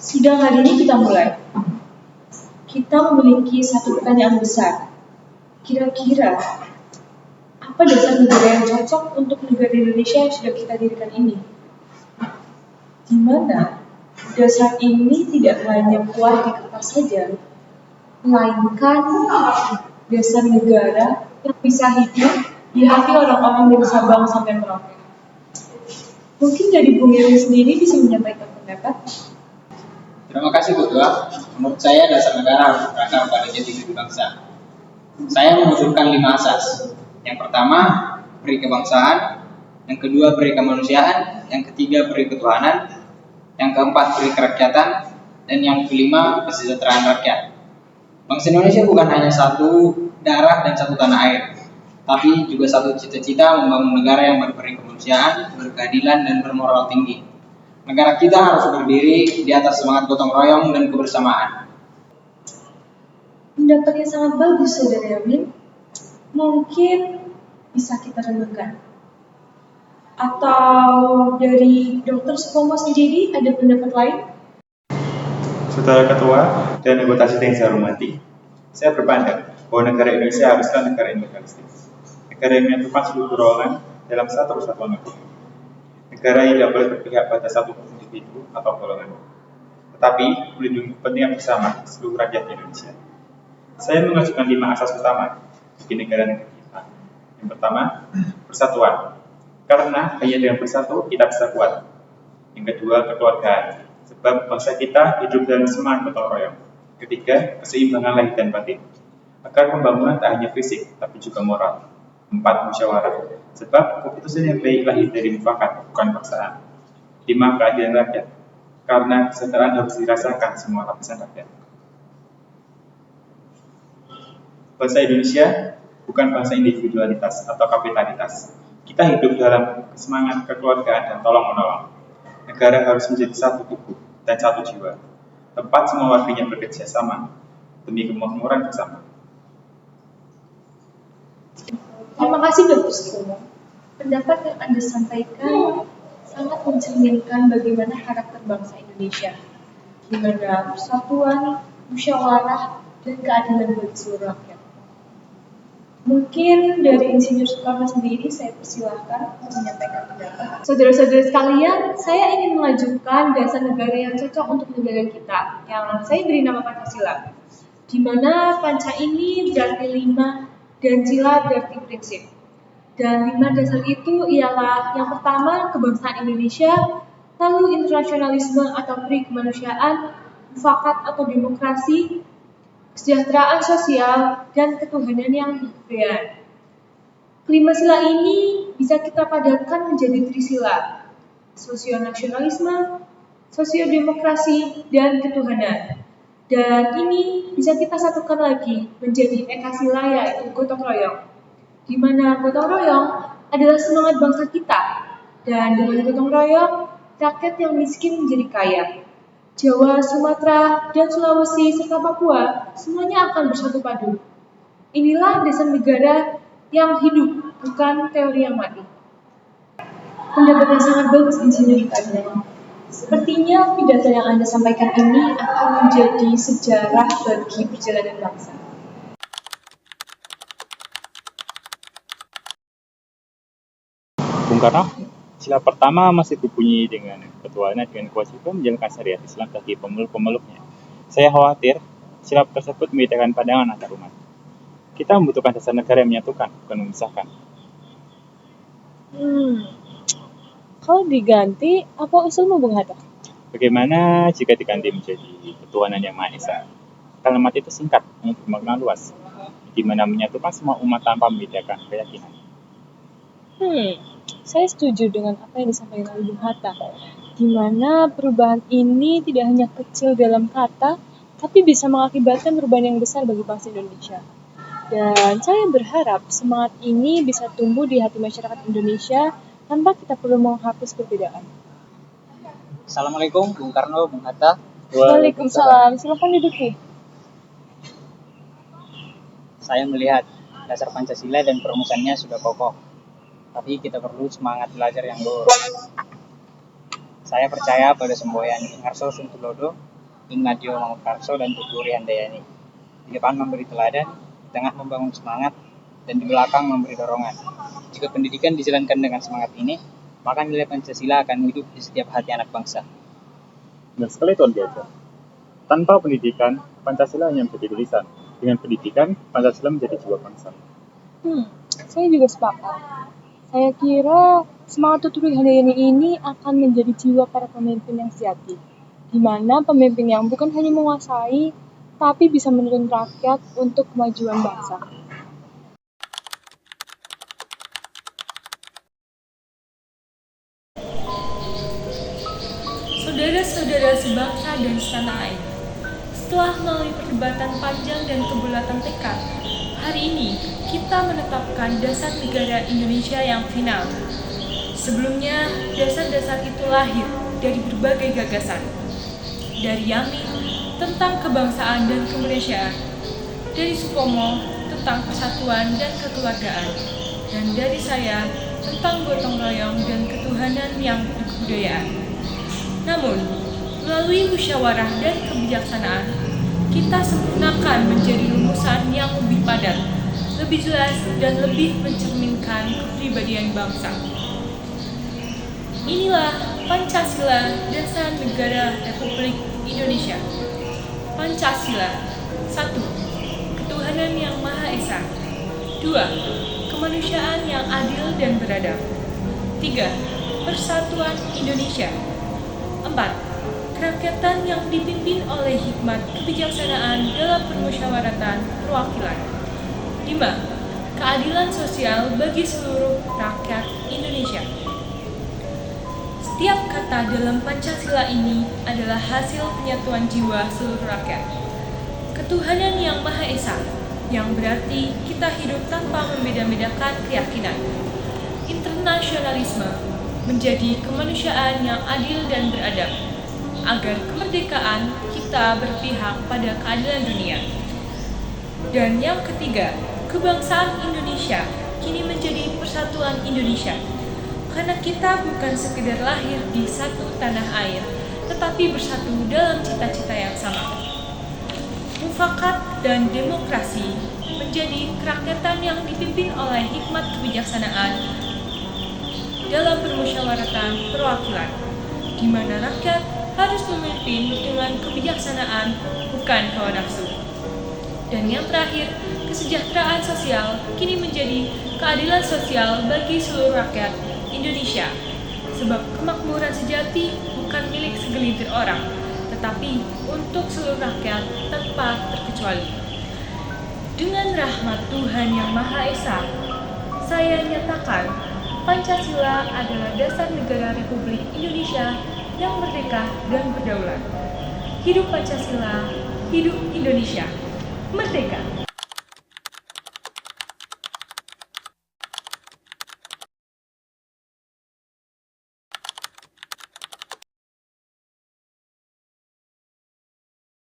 Sidang hari ini kita mulai. Kita memiliki satu pertanyaan besar. Kira-kira, apa dasar negara yang cocok untuk negara Indonesia yang sudah kita dirikan ini? Di mana dasar ini tidak hanya kuat di kertas saja, melainkan dasar negara yang bisa hidup di hati orang-orang dari Sabang sampai Merauke. Mungkin dari Bung Erwin sendiri bisa menyampaikan pendapat. Terima kasih Ketua. Menurut saya dasar negara harus berakar pada jati diri bangsa. Saya mengusulkan 5 asas. Yang pertama, peri kebangsaan. Yang kedua, peri kemanusiaan. Yang ketiga, peri ketuhanan. Yang keempat, peri kerakyatan. Dan yang kelima, kesejahteraan rakyat. Bangsa Indonesia bukan hanya satu darah dan satu tanah air, tapi juga satu cita-cita membangun negara yang berperi kemanusiaan, berkeadilan, dan bermoral tinggi. Negara kita harus berdiri di atas semangat gotong royong dan kebersamaan. Pendapatnya sangat bagus, Saudara Erwin. Mungkin bisa kita renungkan. Atau dari Dr. Supomo sendiri ada pendapat lain? Saudara Ketua dan anggota sidang yang saya hormati, saya berpandangan bahwa negara Indonesia haruslah negara integralistis. Negara yang menyatukan seluruh golongan dalam satu kesatuan negara. Negara yang tidak boleh berpihak pada satu individu atau golongan, tetapi melindungi kepentingan bersama seluruh rakyat Indonesia. Saya mengajukan 5 asas utama bagi negara-negara kita. Yang pertama, persatuan. Karena hanya dengan bersatu kita bisa kuat. Yang kedua, kekeluargaan. Sebab bangsa kita hidup dalam semangat gotong royong. Ketiga, keseimbangan lahir dan batin. Agar pembangunan tak hanya fisik, tapi juga moral. 4, musyawarah. Sebab keputusan yang baik lahir dari mufakat, bukan paksaan. 5, keadilan rakyat. Karena kesejahteraan harus dirasakan semua lapisan rakyat. Bangsa Indonesia bukan bangsa individualitas atau kapitalitas. Kita hidup dalam semangat kekeluargaan dan tolong-menolong. Negara harus menjadi satu tubuh dan satu jiwa. Tempat semua warganya bekerja sama demi kemakmuran bersama. Terima kasih Dr. Supomo. Pendapat yang Anda sampaikan sangat mencerminkan bagaimana karakter bangsa Indonesia, di mana persatuan, musyawarah, dan keadilan bagi seluruh rakyat. Mungkin dari Insinyur Soekarno sendiri saya persilahkan untuk menyampaikan pendapat. Saudara-saudara sekalian, saya ingin mengajukan dasar negara yang cocok untuk negara kita, yang saya beri nama Pancasila, di mana Panca ini berarti 5 dan Sila berarti prinsip. Dan 5 dasar itu ialah yang pertama kebangsaan Indonesia, lalu internasionalisme atau peri kemanusiaan, mufakat atau demokrasi, kesejahteraan sosial, dan ketuhanan yang berkeadilan. Kelima sila ini bisa kita padatkan menjadi trisila, sosionasionalisme, sosiodemokrasi, dan ketuhanan. Dan ini bisa kita satukan lagi menjadi ekasila, yaitu gotong royong, di mana gotong royong adalah semangat bangsa kita, dan dengan gotong royong, rakyat yang miskin menjadi kaya. Jawa, Sumatera, dan Sulawesi, serta Papua, semuanya akan bersatu padu. Inilah dasar negara yang hidup, bukan teori yang mati. Pendapat yang sangat bagus, Insinyur Soekarno. Sepertinya pidato yang Anda sampaikan ini akan menjadi sejarah bagi perjalanan bangsa. Bung Karno, sila pertama masih berbunyi dengan ketuhanan dengan kewajiban menjalankan syariat Islam bagi pemeluk-pemeluknya. Saya khawatir sila tersebut membedakan pandangan antar umat. Kita membutuhkan dasar negara yang menyatukan, bukan memisahkan. Kalau diganti, apa usulmu Bung Hatta? Bagaimana jika diganti menjadi ketuhanan yang Maha Esa? Kalimat itu singkat, namun bermakna luas, di mana menyatukan semua umat tanpa membedakan keyakinan. Saya setuju dengan apa yang disampaikan oleh Bung Hatta, di mana perubahan ini tidak hanya kecil dalam kata, tapi bisa mengakibatkan perubahan yang besar bagi bangsa Indonesia. Dan saya berharap semangat ini bisa tumbuh di hati masyarakat Indonesia tanpa kita perlu menghapus perbedaan. Assalamualaikum Bung Karno, Bung Hatta. Waalaikumsalam. Silakan duduk nih. Saya melihat dasar Pancasila dan perumusannya sudah kokoh, tapi kita perlu semangat belajar yang luhur. Saya percaya pada semboyan Ngarso Suntulodo Ignadio Mangkarso dan Tuturi Handayani. Di depan memberi teladan, di tengah membangun semangat, dan di belakang memberi dorongan. Jika pendidikan dijalankan dengan semangat ini, maka nilai Pancasila akan hidup di setiap hati anak bangsa. Dan sekali Tuan diajar. Tanpa pendidikan, Pancasila hanya menjadi tulisan. Dengan pendidikan, Pancasila menjadi jiwa bangsa. Saya juga sepakat. Saya kira semangat Tuturi Handayani ini akan menjadi jiwa para pemimpin yang sejati, di mana pemimpin yang bukan hanya menguasai, tapi bisa menuntun rakyat untuk kemajuan bangsa. Saudara-saudara sebangsa dan setanah air, setelah melalui perdebatan panjang dan kebulatan tekad, hari ini kita menetapkan dasar negara Indonesia yang final. Sebelumnya, dasar-dasar itu lahir dari berbagai gagasan. Dari Yamin tentang kebangsaan dan kemanusiaan, dari Supomo tentang persatuan dan kekeluargaan, dan dari saya tentang gotong royong dan ketuhanan yang berkebudayaan. Namun, melalui musyawarah dan kebijaksanaan, kita sempurnakan menjadi rumusan yang lebih padat, lebih jelas, dan lebih mencerminkan kepribadian bangsa. Inilah Pancasila, Dasar Negara Republik Indonesia. Pancasila. 1. Ketuhanan yang Maha Esa. 2. Kemanusiaan yang adil dan beradab. 3. Persatuan Indonesia. 4. Kerakyatan yang dipimpin oleh hikmat kebijaksanaan dalam permusyawaratan perwakilan. 5. Keadilan sosial bagi seluruh rakyat Indonesia. Setiap kata dalam Pancasila ini adalah hasil penyatuan jiwa seluruh rakyat. Ketuhanan yang Maha Esa, yang berarti kita hidup tanpa membeda-bedakan keyakinan. Internasionalisme, menjadi kemanusiaan yang adil dan beradab, agar kemerdekaan kita berpihak pada keadilan dunia. Dan yang ketiga, kebangsaan Indonesia kini menjadi persatuan Indonesia, karena kita bukan sekedar lahir di satu tanah air, tetapi bersatu dalam cita-cita yang sama. Mufakat dan demokrasi menjadi kerakyatan yang dipimpin oleh hikmat kebijaksanaan dalam permusyawaratan perwakilan, di mana rakyat harus memimpin dengan kebijaksanaan, bukan hawa nafsu. Dan yang terakhir, kesejahteraan sosial kini menjadi keadilan sosial bagi seluruh rakyat Indonesia, sebab kemakmuran sejati bukan milik segelintir orang, tetapi untuk seluruh rakyat tanpa terkecuali. Dengan rahmat Tuhan Yang Maha Esa, saya nyatakan Pancasila adalah dasar negara Republik Indonesia yang merdeka dan berdaulat. Hidup Pancasila, hidup Indonesia, merdeka!